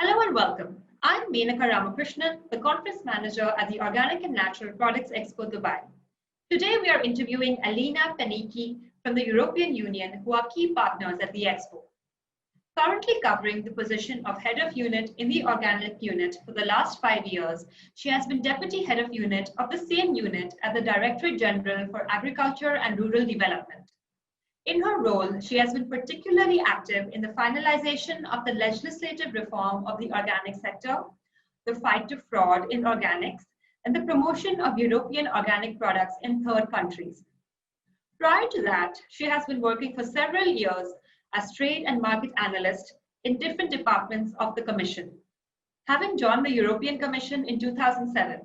Hello and welcome. I'm Menaka Ramakrishnan, the Conference Manager at the Organic and Natural Products Expo Dubai. Today we are interviewing Alina Panicki from the European Union, who are key partners at the Expo. Currently covering the position of Head of Unit in the Organic Unit for the last 5 years, she has been Deputy Head of Unit of the same unit at the Directorate General for Agriculture and Rural Development. In her role, she has been particularly active in the finalization of the legislative reform of the organic sector, the fight to fraud in organics, and the promotion of European organic products in third countries. Prior to that, she has been working for several years as trade and market analyst in different departments of the Commission, having joined the European Commission in 2007.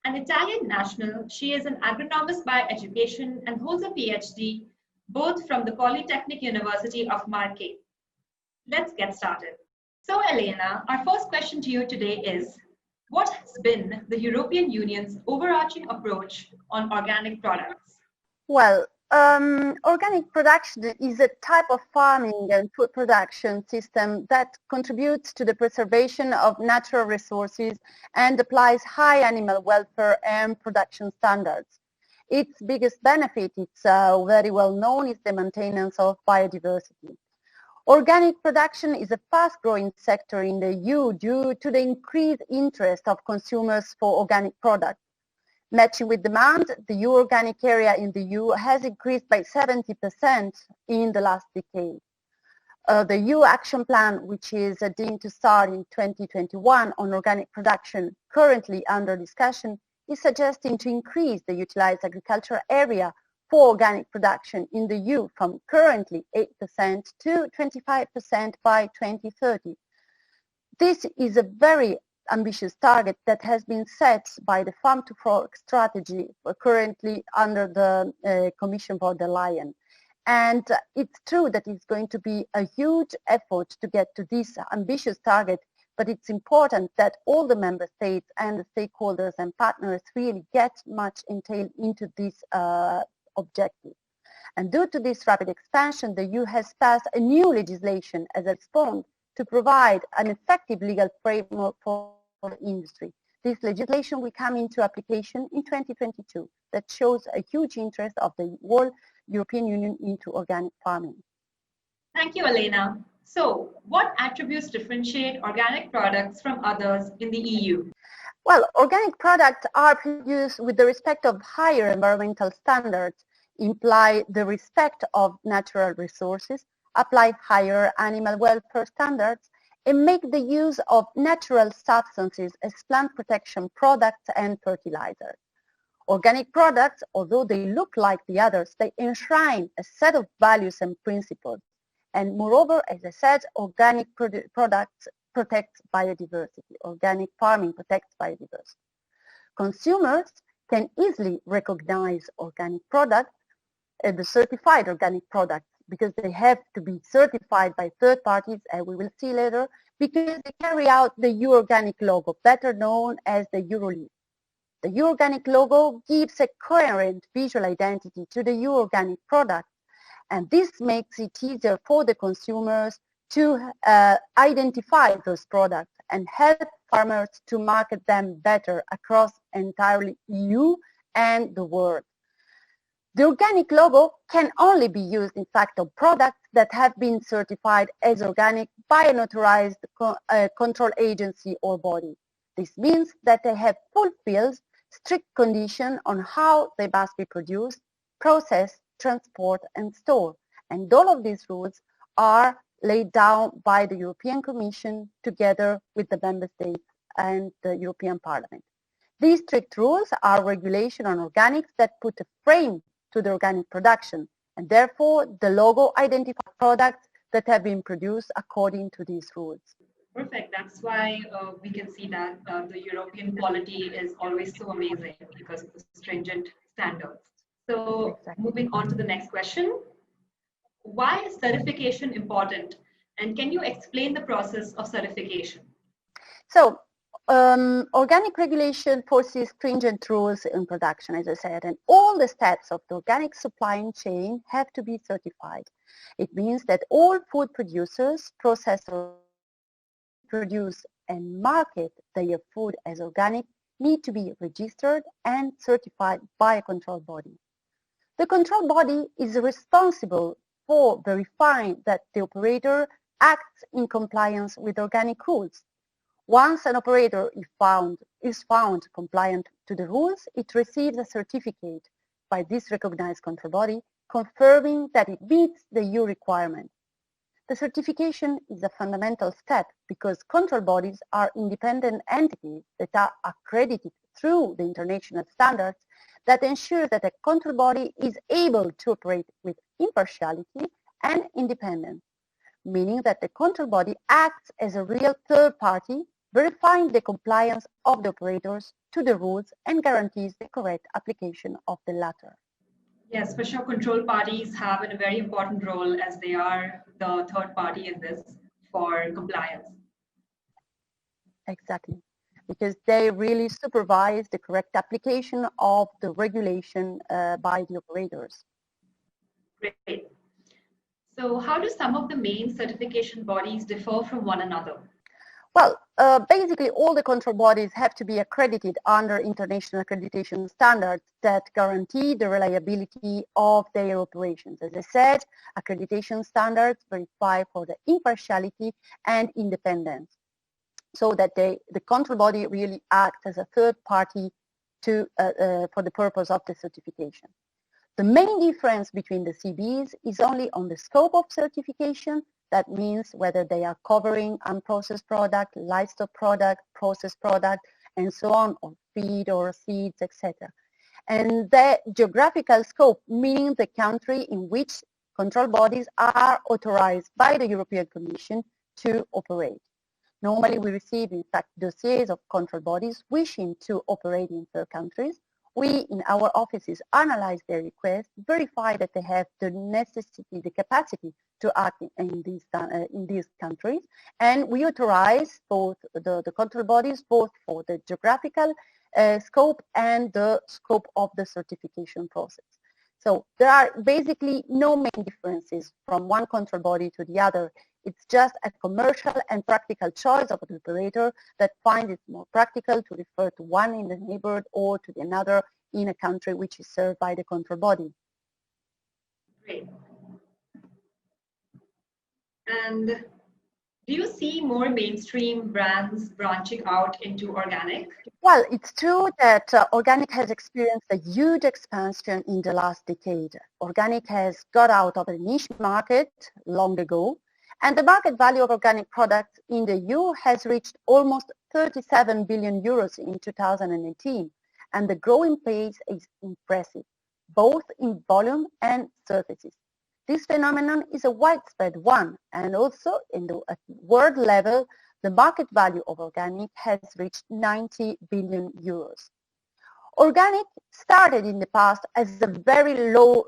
An Italian national, she is an agronomist by education and holds a PhD both from the Polytechnic University of Marche. Let's get started. So Elena, our first question to you today is, what has been the European Union's overarching approach on organic products? Well, organic production is a type of farming and food production system that contributes to the preservation of natural resources and applies high animal welfare and production standards. Its biggest benefit, it's very well known, is the maintenance of biodiversity. Organic production is a fast-growing sector in the EU due to the increased interest of consumers for organic products. Matching with demand, the EU organic area in the EU has increased by 70% in the last decade. The EU Action Plan, which is deemed to start in 2021 on organic production, currently under discussion, is suggesting to increase the utilized agricultural area for organic production in the EU from currently 8% to 25% by 2030. This is a very ambitious target that has been set by the Farm to Fork strategy currently under the Commission von der Leyen. And it's true that it's going to be a huge effort to get to this ambitious target, but it's important that all the member states and the stakeholders and partners really get much entailed into this objective. And due to this rapid expansion, the EU has passed a new legislation as a response to provide an effective legal framework for the industry. This legislation will come into application in 2022. That shows a huge interest of the whole European Union into organic farming. Thank you, Elena. So, what attributes differentiate organic products from others in the EU? Well, organic products are produced with the respect of higher environmental standards, imply the respect of natural resources, apply higher animal welfare standards, and make the use of natural substances as plant protection products and fertilizers. Organic products, although they look like the others, they enshrine a set of values and principles. And moreover, as I said, organic products protect biodiversity. Organic farming protects biodiversity. Consumers can easily recognize organic products, the certified organic products, because they have to be certified by third parties, as we will see later, because they carry out the EU Organic logo, better known as the Euroleaf. The EU Organic logo gives a coherent visual identity to the EU Organic product, and this makes it easier for the consumers to identify those products and help farmers to market them better across entirely EU and the world. The organic logo can only be used, in fact, on products that have been certified as organic by an authorized control agency or body. This means that they have fulfilled strict conditions on how they must be produced, processed, transport, and store. And all of these rules are laid down by the European Commission together with the member states and the European Parliament. These strict rules are regulation on organics that put a frame to the organic production, and therefore the logo identifies products that have been produced according to these rules. Perfect. That's why we can see that the European quality is always so amazing because of the stringent standards. So Exactly. Moving on to the next question. Why is certification important? And can you explain the process of certification? So organic regulation foresees stringent rules in production, as I said, and all the steps of the organic supply chain have to be certified. It means that all food producers, processors, produce and market their food as organic need to be registered and certified by a control body. The control body is responsible for verifying that the operator acts in compliance with organic rules. Once an operator is found compliant to the rules, it receives a certificate by this recognized control body confirming that it meets the EU requirement. The certification is a fundamental step because control bodies are independent entities that are accredited through the international standards that ensure that a control body is able to operate with impartiality and independence, meaning that the control body acts as a real third party, verifying the compliance of the operators to the rules and guarantees the correct application of the latter. Yes, for sure, control parties have a very important role as they are the third party in this for compliance. Exactly, because they really supervise the correct application of the regulation by the operators. Great. So how do some of the main certification bodies differ from one another? Well, basically all the control bodies have to be accredited under international accreditation standards that guarantee the reliability of their operations. As I said, accreditation standards verify for the impartiality and independence, so that the control body really acts as a third party for the purpose of the certification. The main difference between the CBs is only on the scope of certification. That means whether they are covering unprocessed product, livestock product, processed product, and so on, or feed or seeds, etc. And the geographical scope, meaning the country in which control bodies are authorized by the European Commission to operate. Normally we receive, in fact, dossiers of control bodies wishing to operate in third countries. We, in our offices, analyze their requests, verify that they have the necessity, the capacity to act in these countries, and we authorize both the control bodies, both for the geographical scope and the scope of the certification process. So there are basically no main differences from one control body to the other. It's just a commercial and practical choice of an operator that finds it more practical to refer to one in the neighborhood or to another in a country which is served by the control body. Great. And do you see more mainstream brands branching out into organic? Well, it's true that organic has experienced a huge expansion in the last decade. Organic has got out of a niche market long ago, and the market value of organic products in the EU has reached almost 37 billion euros in 2018, and the growing pace is impressive, both in volume and surfaces. This phenomenon is a widespread one, and also at world level, the market value of organic has reached 90 billion euros. Organic started in the past as a very low,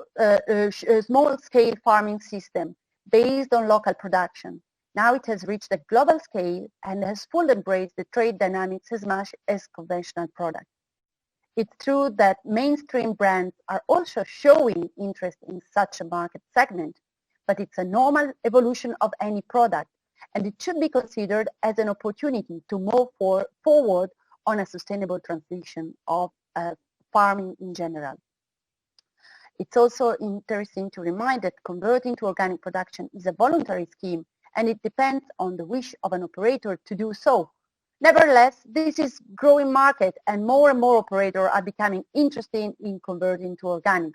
small-scale farming system based on local production. Now it has reached a global scale and has fully embraced the trade dynamics as much as conventional products. It's true that mainstream brands are also showing interest in such a market segment, but it's a normal evolution of any product, and it should be considered as an opportunity to move forward on a sustainable transition of farming in general. It's also interesting to remind that converting to organic production is a voluntary scheme, and it depends on the wish of an operator to do so. Nevertheless, this is a growing market, and more operators are becoming interested in converting to organics.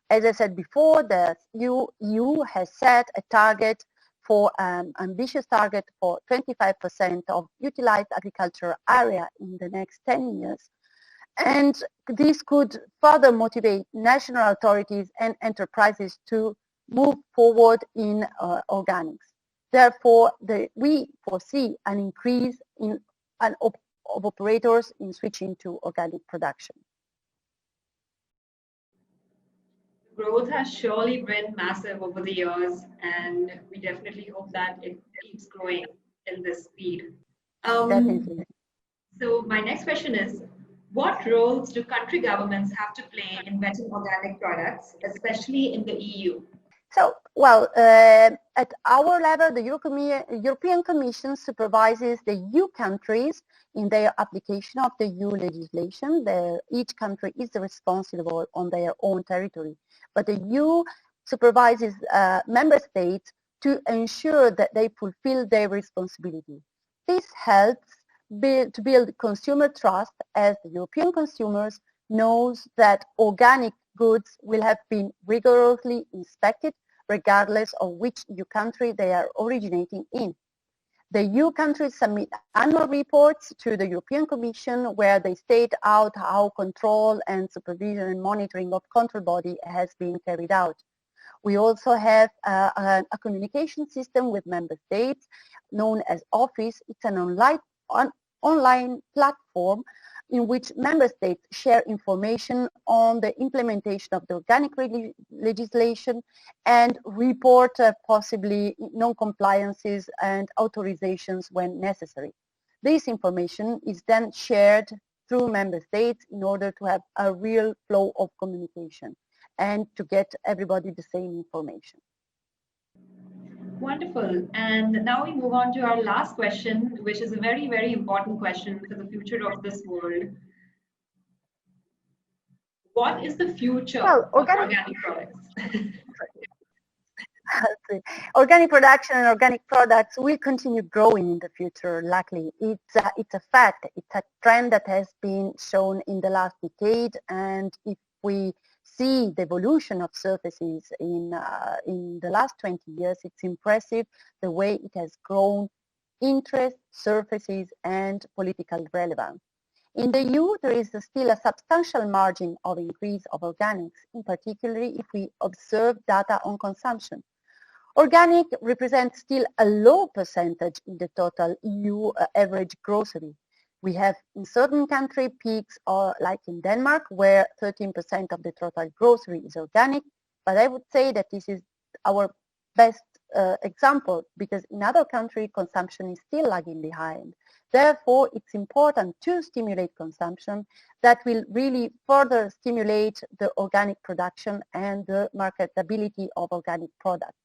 As I said before, the EU has set a target for ambitious target for 25% of utilized agricultural area in the next 10 years. And this could further motivate national authorities and enterprises to move forward in organics. Therefore, we foresee an increase of operators in switching to organic production. Growth has surely been massive over the years, and we definitely hope that it keeps growing in this speed. Definitely. So my next question is, what roles do country governments have to play in vetting organic products, especially in the EU? So, well, at our level, the European Commission supervises the EU countries in their application of the EU legislation. Each country is responsible on their own territory, but the EU supervises member states to ensure that they fulfill their responsibility. This helps to build consumer trust, as the European consumers knows that organic goods will have been rigorously inspected regardless of which EU country they are originating in. The EU countries submit annual reports to the European Commission where they state out how control and supervision and monitoring of control body has been carried out. We also have a communication system with member states known as Office. It's an online platform in which member states share information on the implementation of the organic legislation and report possibly non-compliances and authorizations when necessary. This information is then shared through member states in order to have a real flow of communication and to get everybody the same information. Wonderful. And now we move on to our last question, which is a very, very important question for the future of this world. What is the future of organic products? Organic production and organic products will continue growing in the future, luckily. It's a fact. It's a trend that has been shown in the last decade, and if we see the evolution of surfaces in the last 20 years, it's impressive the way it has grown interest, surfaces, and political relevance. In the EU, there is still a substantial margin of increase of organics, in particular if we observe data on consumption. Organic represents still a low percentage in the total EU average grocery. We have in certain country peaks, like in Denmark, where 13% of the total grocery is organic, but I would say that this is our best example, because in other countries consumption is still lagging behind. Therefore, it's important to stimulate consumption that will really further stimulate the organic production and the marketability of organic products.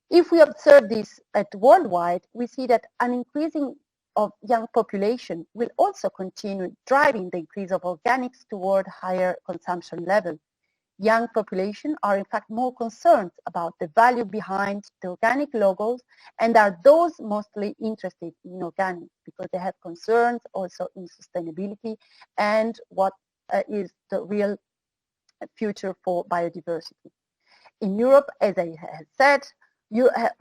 If we observe this at worldwide, we see that an increasing of young population will also continue driving the increase of organics toward higher consumption level. Young population are in fact more concerned about the value behind the organic logos and are those mostly interested in organic because they have concerns also in sustainability and what is the real future for biodiversity. In Europe, as I have said,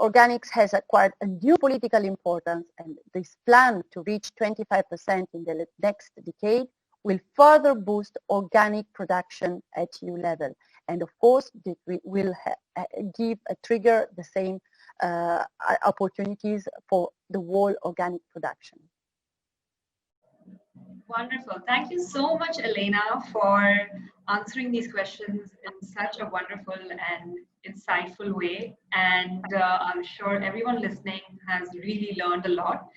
organics has acquired a new political importance, and this plan to reach 25% in the next decade will further boost organic production at EU level. And of course, this will trigger the same opportunities for the whole organic production. Wonderful. Thank you so much, Elena, for answering these questions in such a wonderful and insightful way. And I'm sure everyone listening has really learned a lot.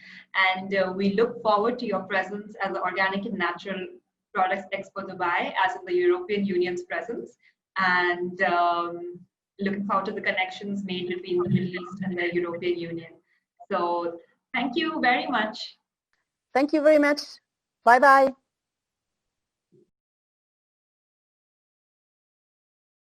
And we look forward to your presence as the Organic and Natural Products Expo Dubai, as in the European Union's presence. And looking forward to the connections made between the Middle East and the European Union. So thank you very much. Thank you very much. Bye-bye.